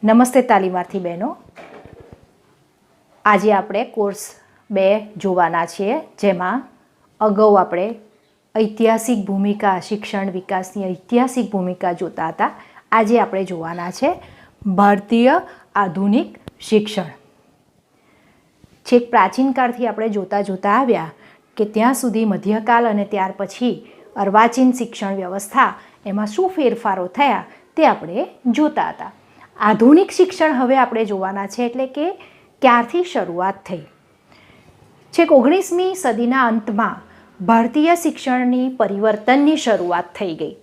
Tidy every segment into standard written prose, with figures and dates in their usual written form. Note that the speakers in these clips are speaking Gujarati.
નમસ્તે તાલીમાર્થી બહેનો, આજે આપણે કોર્સ 2 જોવાના છીએ, જેમાં અગાઉ આપણે ઐતિહાસિક ભૂમિકા, શિક્ષણ વિકાસની ઐતિહાસિક ભૂમિકા જોતા હતા. આજે આપણે જોવાના છે ભારતીય આધુનિક શિક્ષણ. છેક પ્રાચીન કાળથી આપણે જોતા આવ્યા કે ત્યાં સુધી મધ્યકાલ અને ત્યાર પછી અર્વાચીન શિક્ષણ વ્યવસ્થા, એમાં શું ફેરફારો થયા તે આપણે જોતા હતા. આધુનિક શિક્ષણ હવે આપણે જોવાના છે, એટલે કે ક્યારથી શરૂઆત થઈ. છેક 19મી સદીના અંતમાં ભારતીય શિક્ષણની પરિવર્તનની શરૂઆત થઈ ગઈ.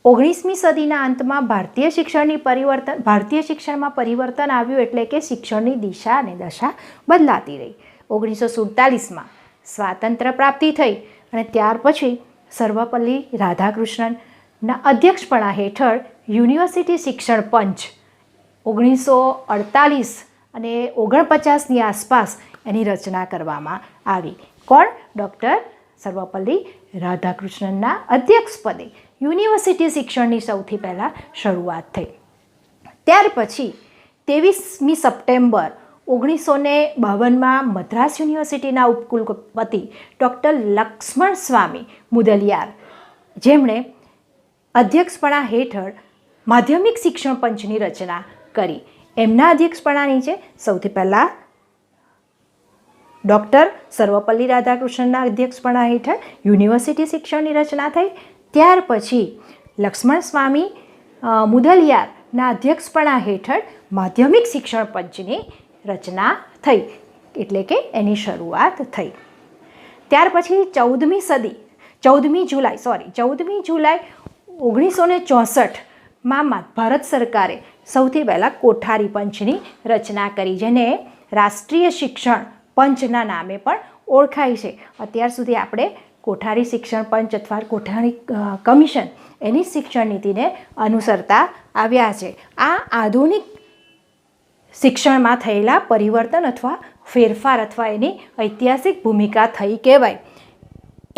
19મી સદીના અંતમાં ભારતીય શિક્ષણમાં પરિવર્તન આવ્યું, એટલે કે શિક્ષણની દિશા અને દશા બદલાતી રહી. 1947માં સ્વાતંત્ર્ય પ્રાપ્તિ થઈ અને ત્યાર પછી સર્વપલ્લી રાધાકૃષ્ણનના અધ્યક્ષપણા હેઠળ યુનિવર્સિટી શિક્ષણ પંચ 1948 અને 49ની આસપાસ એની રચના કરવામાં આવી. કોણ? ડૉક્ટર સર્વપલ્લી રાધાકૃષ્ણનના અધ્યક્ષપદે યુનિવર્સિટી શિક્ષણની સૌથી પહેલાં શરૂઆત થઈ. ત્યાર પછી 23મી સપ્ટેમ્બર 1952માં મદ્રાસ યુનિવર્સિટીના ઉપકુલપતિ ડૉક્ટર લક્ષ્મણ સ્વામી મુદલિયાર, જેમણે અધ્યક્ષપણા હેઠળ માધ્યમિક શિક્ષણ પંચની રચના કરી. એમના અધ્યક્ષપણા નીચે સૌથી પહેલાં ડૉક્ટર સર્વપલ્લી રાધાકૃષ્ણનના અધ્યક્ષપણા હેઠળ યુનિવર્સિટી શિક્ષણની રચના થઈ. ત્યાર પછી લક્ષ્મણ સ્વામી મુદલિયારના અધ્યક્ષપણા હેઠળ માધ્યમિક શિક્ષણ પંચની રચના થઈ, એટલે કે એની શરૂઆત થઈ. ત્યાર પછી 14મી જુલાઈ 1964માં ભારત સરકારે સૌથી પહેલાં કોઠારી પંચની રચના કરી, જેને રાષ્ટ્રીય શિક્ષણ પંચના નામે પણ ઓળખાય છે. અત્યાર સુધી આપણે કોઠારી શિક્ષણ પંચ અથવા કોઠારી કમિશન, એની શિક્ષણ નીતિને અનુસરતા આવ્યા છે. આ આધુનિક શિક્ષણમાં થયેલા પરિવર્તન અથવા ફેરફાર અથવા એની ઐતિહાસિક ભૂમિકા થઈ કહેવાય.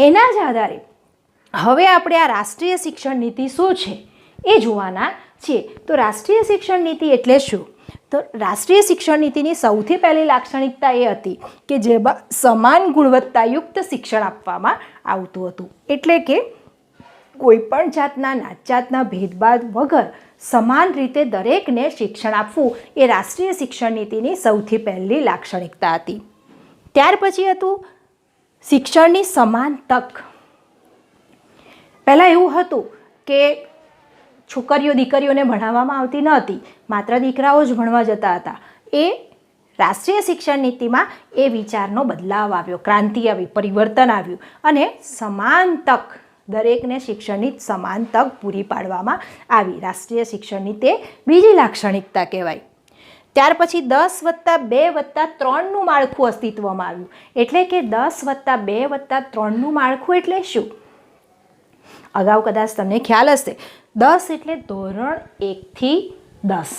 એના જ આધારે હવે આપણે આ રાષ્ટ્રીય શિક્ષણ નીતિ શું છે એ જોવાના છીએ. તો રાષ્ટ્રીય શિક્ષણ નીતિ એટલે શું? તો રાષ્ટ્રીય શિક્ષણ નીતિની સૌથી પહેલી લાક્ષણિકતા એ હતી કે જેમાં સમાન ગુણવત્તાયુક્ત શિક્ષણ આપવામાં આવતું હતું, એટલે કે કોઈપણ જાતના નાતજાતના ભેદભાવ વગર સમાન રીતે દરેકને શિક્ષણ આપવું એ રાષ્ટ્રીય શિક્ષણ નીતિની સૌથી પહેલી લાક્ષણિકતા હતી. ત્યાર પછી હતું શિક્ષણની સમાન તક. પહેલાં એવું હતું કે છોકરીઓ દીકરીઓને ભણાવવામાં આવતી ન હતી, માત્ર દીકરાઓ જ ભણવા જતા હતા. એ રાષ્ટ્રીય શિક્ષણ નીતિમાં એ વિચારનો બદલાવ આવ્યો, ક્રાંતિ આવી, પરિવર્તન આવ્યું અને સમાન તક, દરેકને શિક્ષણની સમાન તક પૂરી પાડવામાં આવી. રાષ્ટ્રીય શિક્ષણની તે બીજી લાક્ષણિકતા કહેવાય. ત્યાર પછી 10+2+3નું માળખું અસ્તિત્વમાં આવ્યું, એટલે કે 10+2+3નું માળખું એટલે શું? અગાઉ કદાચ તમને ખ્યાલ હશે, 10 એટલે ધોરણ 1થી 10.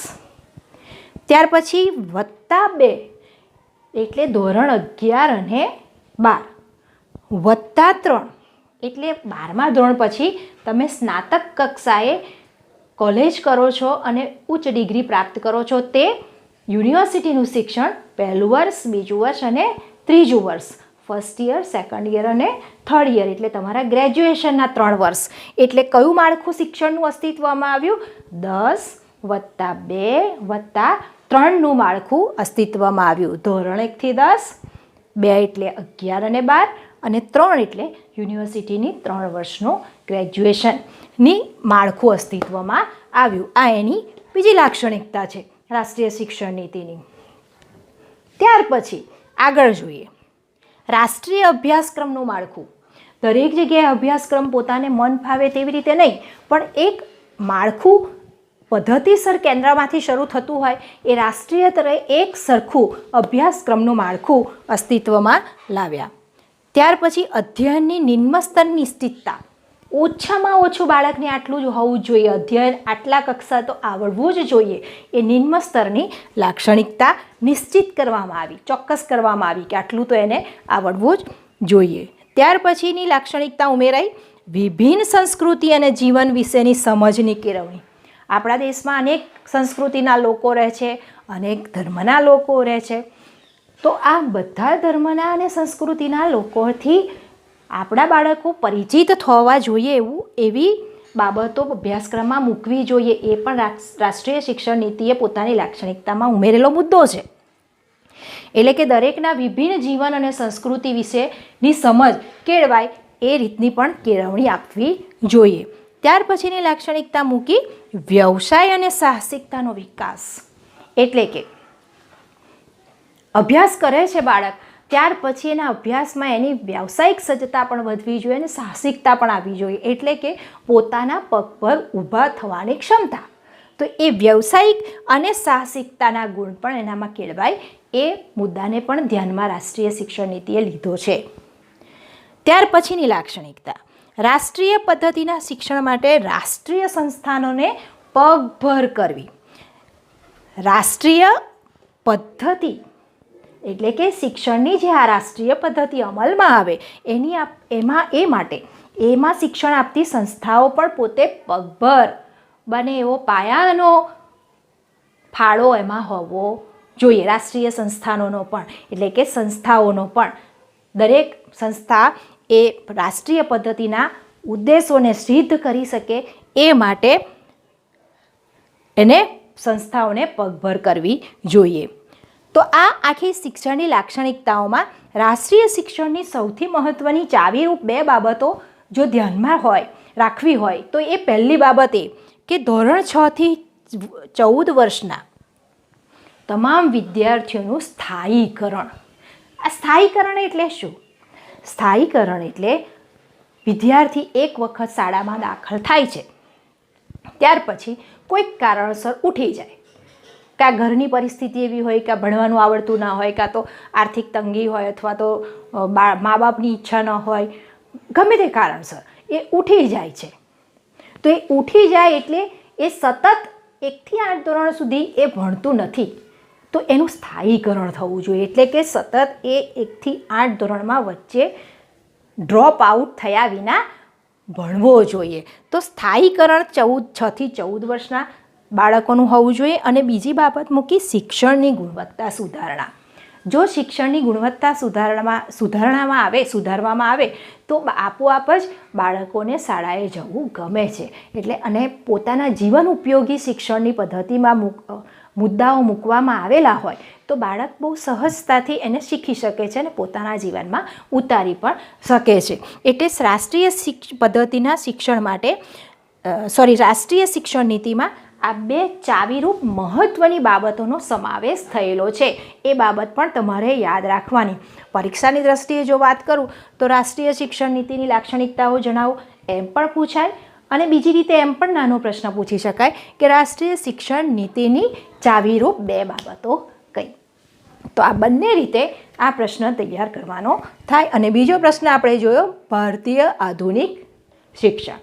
ત્યાર પછી +2 એટલે ધોરણ 11 અને 12. +3 એટલે 12મા ધોરણ પછી તમે સ્નાતક કક્ષાએ કોલેજ કરો છો અને ઉચ્ચ ડિગ્રી પ્રાપ્ત કરો છો. તે યુનિવર્સિટીનું શિક્ષણ પહેલું વર્ષ, બીજું વર્ષ અને ત્રીજું વર્ષ, ફર્સ્ટ યર, સેકન્ડ યર અને થર્ડ યર, એટલે તમારા ગ્રેજ્યુએશનના 3 વર્ષ. એટલે કયું માળખું શિક્ષણનું અસ્તિત્વમાં આવ્યું? 10+2+3નું માળખું અસ્તિત્વમાં આવ્યું. ધોરણ 1થી 10, 2 એટલે 11 અને 12 અને 3 એટલે યુનિવર્સિટીની 3 વર્ષનું ગ્રેજ્યુએશનની માળખું અસ્તિત્વમાં આવ્યું. આ એની બીજી લાક્ષણિકતા છે રાષ્ટ્રીય શિક્ષણ નીતિની. ત્યાર પછી આગળ જોઈએ રાષ્ટ્રીય અભ્યાસક્રમનું માળખું. દરેક જગ્યાએ અભ્યાસક્રમ પોતાને મન ફાવે તેવી રીતે નહીં, પણ એક માળખું પદ્ધતિસર કેન્દ્રમાંથી શરૂ થતું હોય એ રાષ્ટ્રીય સ્તરે એક સરખું અભ્યાસક્રમનું માળખું અસ્તિત્વમાં લાવ્યા. ત્યાર પછી અધ્યયનની નિમ્ન સ્તર નિશ્ચિતતા. ઓછામાં ઓછું બાળકને આટલું જ હોવું જોઈએ, અધ્યયન આટલા કક્ષા તો આવડવું જ જોઈએ, એ નિમ્ન સ્તરની લાક્ષણિકતા નિશ્ચિત કરવામાં આવી, ચોક્કસ કરવામાં આવી કે આટલું તો એને આવડવું જ જોઈએ. ત્યાર પછીની લાક્ષણિકતા ઉમેરાઈ વિભિન્ન સંસ્કૃતિ અને જીવન વિશેની સમજની કેળવણી. આપણા દેશમાં અનેક સંસ્કૃતિના લોકો રહે છે, અનેક ધર્મના લોકો રહે છે. તો આ બધા ધર્મના અને સંસ્કૃતિના લોકોથી આપણા બાળકો પરિચિત થવા જોઈએ એવી બાબતો અભ્યાસક્રમમાં મૂકવી જોઈએ. એ પણ રાષ્ટ્રીય શિક્ષણ નીતિએ પોતાની લાક્ષણિકતામાં ઉમેરેલો મુદ્દો છે. એટલે કે દરેકના વિભિન્ન જીવન અને સંસ્કૃતિ વિશેની સમજ કેળવાય એ રીતની પણ કેળવણી આપવી જોઈએ. ત્યાર પછીની લાક્ષણિકતા મૂકી વ્યવસાય અને સાહસિકતાનો વિકાસ. એટલે કે અભ્યાસ કરે છે બાળક, ત્યાર પછી એના અભ્યાસમાં એની વ્યાવસાયિક સજ્જતા પણ વધવી જોઈએ અને સાહસિકતા પણ આવવી જોઈએ. એટલે કે પોતાના પગ પર ઊભા થવાની ક્ષમતા. તો એ વ્યવસાયિક અને સાહસિકતાના ગુણ પણ એનામાં કેળવાય એ મુદ્દાને પણ ધ્યાનમાં રાષ્ટ્રીય શિક્ષણ નીતિએ લીધો છે. ત્યાર પછીની લાક્ષણિકતા રાષ્ટ્રીય પદ્ધતિના શિક્ષણ માટે રાષ્ટ્રીય સંસ્થાનોને પગભર કરવી. રાષ્ટ્રીય પદ્ધતિ એટલે કે શિક્ષણની જે આ રાષ્ટ્રીય પદ્ધતિ અમલમાં આવે એમાં શિક્ષણ આપતી સંસ્થાઓ પણ પોતે પગભર બને એવો પાયાનો ફાળો એમાં હોવો જોઈએ. રાષ્ટ્રીય સંસ્થાનોનો પણ એટલે કે સંસ્થાઓનો પણ દરેક સંસ્થા એ રાષ્ટ્રીય પદ્ધતિના ઉદ્દેશોને સિદ્ધ કરી શકે એ માટે એને સંસ્થાઓને પગભર કરવી જોઈએ. તો આ આખી શિક્ષણની લાક્ષણિકતાઓમાં રાષ્ટ્રીય શિક્ષણની સૌથી મહત્ત્વની ચાવીરૂપ 2 બાબતો જો ધ્યાનમાં રાખવી હોય તો એ પહેલી બાબત એ કે ધોરણ 6 થી 14 વર્ષના તમામ વિદ્યાર્થીઓનું સ્થાયીકરણ. આ સ્થાયીકરણ એટલે શું? સ્થાયીકરણ એટલે વિદ્યાર્થી એક વખત શાળામાં દાખલ થાય છે, ત્યાર પછી કોઈક કારણસર ઉઠી જાય, કાં ઘરની પરિસ્થિતિ એવી હોય કે ભણવાનું આવડતું ના હોય, કાં તો આર્થિક તંગી હોય, અથવા તો મા બાપની ઈચ્છા ન હોય, ગમે તે કારણસર એ ઉઠી જાય છે. તો એ ઉઠી જાય એટલે એ સતત 1 થી 8 ધોરણ સુધી એ ભણતું નથી. તો એનું સ્થાયીકરણ થવું જોઈએ. એટલે કે સતત એ 1 થી 8 ધોરણમાં વચ્ચે ડ્રોપ આઉટ થયા વિના ભણવો જોઈએ. તો સ્થાયીકરણ 6 થી 14 વર્ષના બાળકોનું હોવું જોઈએ. અને બીજી બાબત મૂકી શિક્ષણની ગુણવત્તા સુધારણા. જો શિક્ષણની ગુણવત્તા સુધારવામાં આવે તો આપોઆપ જ બાળકોને શાળાએ જવું ગમે છે. એટલે અને પોતાના જીવન ઉપયોગી શિક્ષણની પદ્ધતિમાં મુદ્દાઓ મૂકવામાં આવેલા હોય તો બાળક બહુ સહજતાથી એને શીખી શકે છે અને પોતાના જીવનમાં ઉતારી પણ શકે છે. એટલે રાષ્ટ્રીય પદ્ધતિના શિક્ષણ માટે રાષ્ટ્રીય શિક્ષણ નીતિમાં આ 2 ચાવીરૂપ મહત્ત્વની બાબતોનો સમાવેશ થયેલો છે. એ બાબત પણ તમારે યાદ રાખવાની. પરીક્ષાની દ્રષ્ટિએ જો વાત કરું તો રાષ્ટ્રીય શિક્ષણ નીતિની લાક્ષણિકતાઓ જણાવો એમ પણ પૂછાય, અને બીજી રીતે એમ પણ નાનો પ્રશ્ન પૂછી શકાય કે રાષ્ટ્રીય શિક્ષણ નીતિની ચાવીરૂપ 2 બાબતો કઈ. તો આ બંને રીતે આ પ્રશ્ન તૈયાર કરવાનો થાય. અને બીજો પ્રશ્ન આપણે જોયો ભારતીય આધુનિક શિક્ષણ.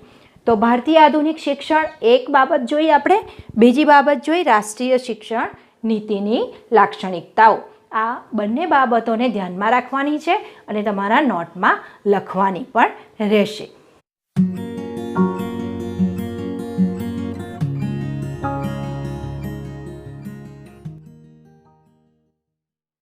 તો ભારતીય આધુનિક શિક્ષણ એક બાબત જોઈ આપણે, બીજી બાબત જોઈ રાષ્ટ્રીય શિક્ષણ નીતિની લાક્ષણિકતાઓ. આ બંને બાબતોને ધ્યાનમાં રાખવાની છે અને તમારા નોટમાં લખવાની પણ રહેશે.